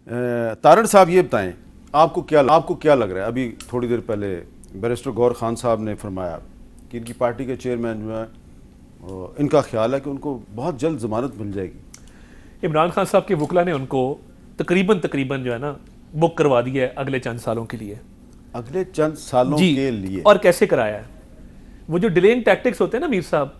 तारड़ साहब ये बताएं, आपको क्या लग रहा है? अभी थोड़ी देर पहले बैरिस्टर गौर खान साहब ने फरमाया कि इनकी पार्टी के चेयरमैन जो है, इनका ख्याल है कि उनको बहुत जल्द जमानत मिल जाएगी। इमरान खान साहब के वकला ने उनको तकरीबन जो है ना बुक करवा दिया है अगले चंद सालों के लिए। अगले चंद सालों के लिए? और कैसे कराया है? वो जो डिलेइंग टैक्टिक्स होते हैं ना मीर साहब,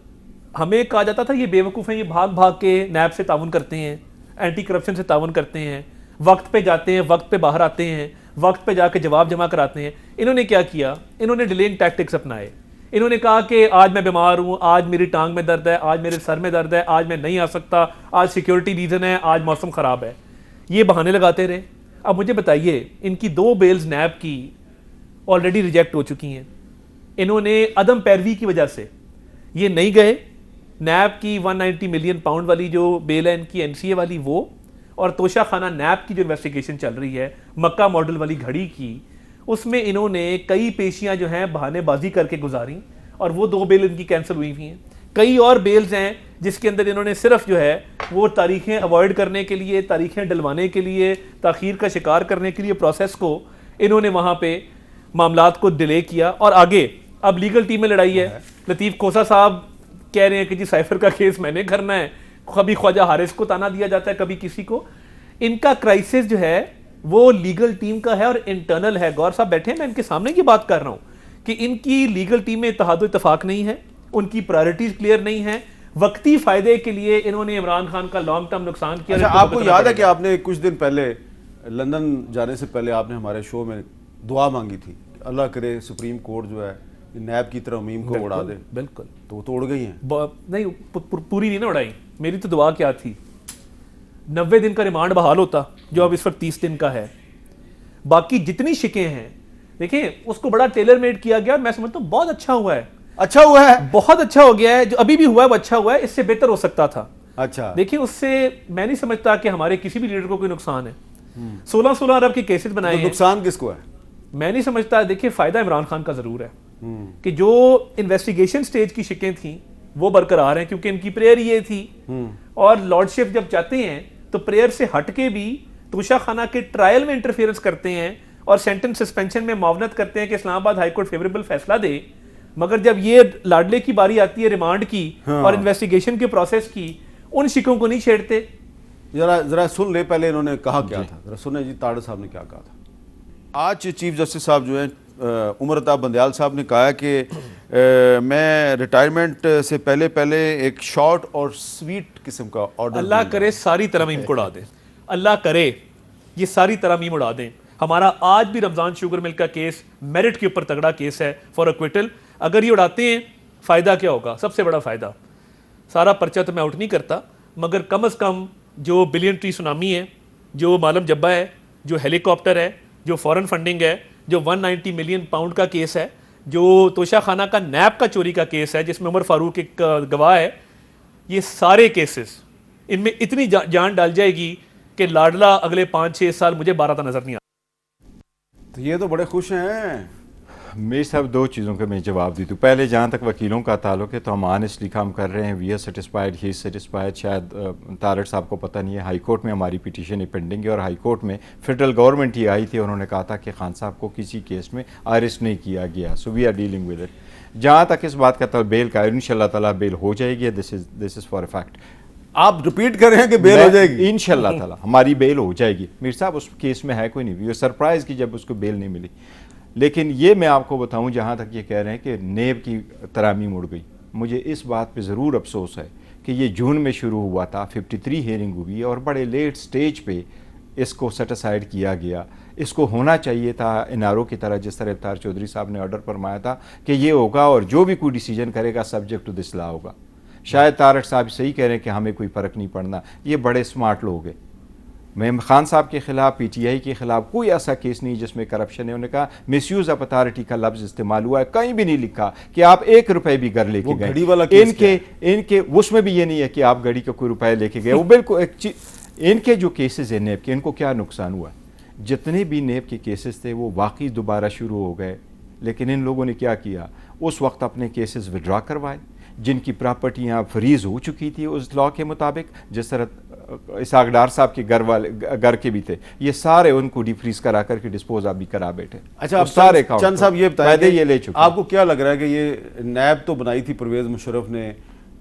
हमें कहा जाता था ये बेवकूफ़ हैं, ये भाग भाग के नैब से ताउन करते हैं, एंटी करप्शन से ताउन करते हैं, वक्त पे जाते हैं, वक्त पे बाहर आते हैं, वक्त पे जाके जवाब जमा कराते हैं। इन्होंने क्या किया? इन्होंने डिलेइंग टैक्टिक्स अपनाए। इन्होंने कहा कि आज मैं बीमार हूँ, आज मेरी टांग में दर्द है, आज मेरे सर में दर्द है, आज मैं नहीं आ सकता, आज सिक्योरिटी रीज़न है, आज मौसम ख़राब है। ये बहाने लगाते रहे। अब मुझे बताइए, इनकी 2 बेल्स नैब की ऑलरेडी रिजेक्ट हो चुकी हैं। इन्होंने अदम पैरवी की वजह से ये नहीं गए। नैब की 190 मिलियन पाउंड वाली जो बेल है इनकी, एनसीए वाली, वो, और तोशा खाना नैब की जो इन्वेस्टिगेशन चल रही है मक्का मॉडल वाली घड़ी की, उसमें इन्होंने कई पेशियां जो हैं बहानेबाजी करके गुजारी और वो 2 बेल इनकी कैंसिल हुई हुई हैं। कई और बेल्स हैं जिसके अंदर इन्होंने सिर्फ जो है वो तारीखें अवॉइड करने के लिए, तारीखें डलवाने के लिए, ताखीर का शिकार करने के लिए प्रोसेस को इन्होंने वहाँ पे मामलात को डिले किया। और आगे अब लीगल टीम में लड़ाई है। लतीफ़ खोसा साहब कह रहे हैं कि जी साइफर का केस मैंने करना है, कभी ख्वाजा हारिस को ताना दिया जाता है, कभी किसी को। इनका क्राइसिस जो है वो लीगल टीम का है और इंटरनल है। गौर साहब बैठे हैं, मैं इनके सामने की बात कर रहा हूं कि इनकी लीगल टीम में इत्तेहाद इत्तफाक नहीं है, उनकी प्रायोरिटीज क्लियर नहीं है। वक्ती फायदे के लिए इन्होंने इमरान खान का लॉन्ग टर्म नुकसान किया। अच्छा, आपको याद है कि आपने कुछ दिन पहले लंदन जाने से पहले आपने हमारे शो में दुआ मांगी थी, अल्लाह करे सुप्रीम कोर्ट जो है नैब की तरमीम को उड़ा दे। बिल्कुल, तो वो तोड़ गई हैं। नहीं, पूरी नहीं ना उड़ाई। मेरी तो दुआ क्या थी, 90 दिन का रिमांड बहाल होता, जो अब इस वक्त 30 दिन का है। बाकी जितनी शिकें हैं, देखिए उसको बड़ा टेलर मेड किया गया। मैं समझता हूँ बहुत अच्छा हुआ है। अच्छा हुआ है, बहुत अच्छा हो गया है। जो अभी भी हुआ है वो अच्छा हुआ है, इससे बेहतर हो सकता था। अच्छा, देखिए उससे मैं नहीं समझता कि हमारे किसी भी लीडर को कोई नुकसान है। 16 अरब के केसेस बनाए हैं। नुकसान किसको है? मैं नहीं समझता। देखिए फायदा इमरान खान का जरूर है कि जो इन्वेस्टिगेशन स्टेज की शिकें थी वो बरकरार हैं, क्योंकि इनकी प्रेयर ये थी। और लॉर्डशिप जब चाहते हैं तो प्रेयर से हटके भी तोशा खाना के ट्रायल में इंटरफेरेंस करते हैं और सेंटेंस सस्पेंशन में मावनत करते हैं कि इस्लामाबाद हाईकोर्ट फेवरेबल फैसला दे। मगर जब ये लाडले की बारी आती है रिमांड की और इन्वेस्टिगेशन के प्रोसेस की, उन शिकों को नहीं छेड़ते। जरा सुन ले पहले इन्होंने कहा क्या था, जरा सुने जी तारड़ साहब ने क्या कहा था। आज चीफ जस्टिस साहब जो हैं उमर अताब बंदयाल साहब ने कहा कि मैं रिटायरमेंट से पहले एक शॉर्ट और स्वीट किस्म का ऑर्डर, अल्लाह करे सारी तरमीम को उड़ा दें, अल्लाह करे ये सारी तरमीम उड़ा दें। हमारा आज भी रमज़ान शुगर मिल का केस मेरिट के ऊपर तगड़ा केस है फॉर एक्विटल। अगर ये उड़ाते हैं, फ़ायदा क्या होगा? सबसे बड़ा फ़ायदा, सारा पर्चा तो मैं आउट नहीं करता, मगर कम अज़ कम जो बिलियन ट्री सुनामी है, जो मालम जब्बा है, जो हेलीकॉप्टर है, जो फॉरेन फंडिंग है, जो 190 मिलियन पाउंड का केस है, जो तोशा खाना का नैब का चोरी का केस है जिसमें उमर फारूक एक गवाह है, ये सारे केसेस इनमें इतनी जान डाल जाएगी कि लाडला अगले 5-6 साल मुझे 12 नजर नहीं आता। तो ये तो बड़े खुश हैं। मेरे साहब 2 चीज़ों के मैं जवाब दी। तो पहले जहाँ तक वकीलों का ताल्लुक है तो हम ऑनेस्टली काम कर रहे हैं। We are satisfied, he is satisfied. शायद तारड़ साहब को पता नहीं है, हाई कोर्ट में हमारी पिटीशन पेंडिंग है और हाई कोर्ट में फेडरल गवर्नमेंट ही आई थी, उन्होंने कहा था कि खान साहब को किसी केस में अरेस्ट नहीं किया गया। So we are dealing with it. जहाँ तक इस बात का बेल का, इंशाल्लाह ताला बेल हो जाएगी। This is for a fact. आप रिपीट कर रहे हैं कि बेल हो जाएगी? इंशाल्लाह ताला हमारी बेल हो जाएगी। मीर साहब उस केस में है कोई नहीं, वी सरप्राइज की जब उसको बेल नहीं मिली। लेकिन ये मैं आपको बताऊं, जहाँ तक ये कह रहे हैं कि नेब की तरामीम उड़ गई, मुझे इस बात पे ज़रूर अफसोस है कि ये जून में शुरू हुआ था, 53 हियरिंग हुई और बड़े लेट स्टेज पे इसको सेट असाइड किया गया। इसको होना चाहिए था एनआरओ की तरह, जिस तरह इफ्तार चौधरी साहब ने ऑर्डर फरमाया था कि ये होगा और जो भी कोई डिसीजन करेगा सब्जेक्ट टू दिस लॉ होगा। शायद तारड़ साहब सही कह रहे हैं कि हमें कोई फ़र्क नहीं पड़ना, ये बड़े स्मार्ट लोग हैं। मैं खान साहब के खिलाफ, पीटीआई के खिलाफ कोई ऐसा केस नहीं जिसमें करप्शन है। उन्होंने कहा मिसयूज ऑफ अथॉरिटी का लफ्ज इस्तेमाल हुआ है, कहीं भी नहीं लिखा कि आप 1 रुपए भी घर लेके गए। इनके उसमें भी ये नहीं है कि आप गाड़ी का कोई रुपए लेके गए। वो बिल्कुल इनके जो केसेस है नेब के, इनको क्या नुकसान हुआ? जितने भी नेब के केसेस थे वो वाकई दोबारा शुरू हो गए। लेकिन इन लोगों ने क्या किया, उस वक्त अपने केसेस विड्रॉ करवाए, जिनकी प्रॉपर्टियाँ फ्रीज हो चुकी थी उस लॉ के मुताबिक, जिस तरह इसहाक डार साहब के घर के भी थे, ये सारे उनको डिफ्रीज करा करके डिस्पोज अभी करा बैठे। अच्छा, वो अब सारे चंद साहब ये बताएं फायदे कि ये ले चुके। आपको क्या लग रहा है कि ये नैब तो बनाई थी परवेज मुशर्रफ ने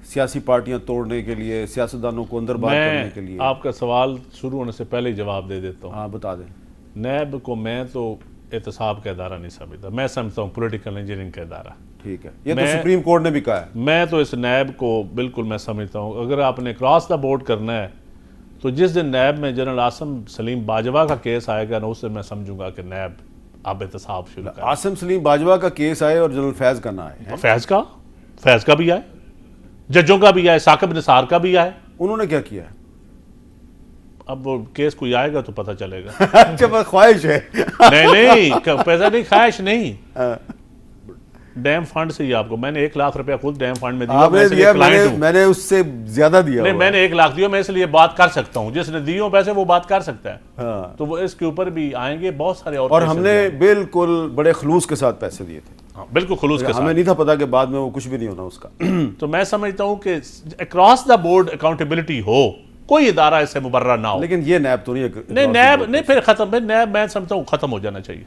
सियासी पार्टियां तोड़ने के लिए, सियासतदानों को अंदर बाहर करने के लिए? मैं आपका सवाल शुरू होने से पहले ही जवाब दे देता हूँ। हाँ, बता दें। नैब को मैं तो एहतसाब का इदारा नहीं समझता, मैं समझता हूँ पॉलिटिकल इंजीनियरिंग का इदारा। ठीक है, ये तो सुप्रीम कोर्ट ने भी कहा है। मैं तो इस नैब को बिल्कुल मैं समझता हूँ, अगर आपने क्रॉस द बोर्ड करना है तो जिस दिन नैब में जनरल आसिम सलीम बाजवा का केस आएगा ना, उससे मैं समझूंगा कि नैब अब एहतसाब शुरू कर। आसिम सलीम बाजवा का केस आए और जनरल फैज का ना आए। फैज का भी आए, जजों का भी आए, साकिब निसार का भी आए। उन्होंने क्या किया है? अब वो केस कोई आएगा तो पता चलेगा। अच्छा, बस ख्वाहिश है। नहीं पैसा नहीं, ख्वाहिश नहीं। डैम फंड से ही आपको मैंने 1 लाख रुपया खुद डैम फंड में दिया। आपने दिया, मैंने उससे ज्यादा दिया। नहीं, मैंने 1 लाख दिया, मैं इसलिए बात कर सकता हूँ। जिसने दिए पैसे वो बात कर सकता है। हाँ। तो वो इसके ऊपर भी आएंगे बहुत सारे और हमने बिल्कुल बड़े खलूस के साथ पैसे दिए थे। हाँ, बिल्कुल खुलूस के साथ। हमें नहीं था पता कि बाद में वो कुछ भी नहीं होना उसका। तो मैं समझता हूँ कि अक्रॉस द बोर्ड अकाउंटेबिलिटी हो, कोई इदारा इससे मुबर्रा ना हो। लेकिन ये नैब तो नहीं। नहीं, नैब नहीं, फिर खत्म। नैब मैं समझता हूँ खत्म हो जाना चाहिए।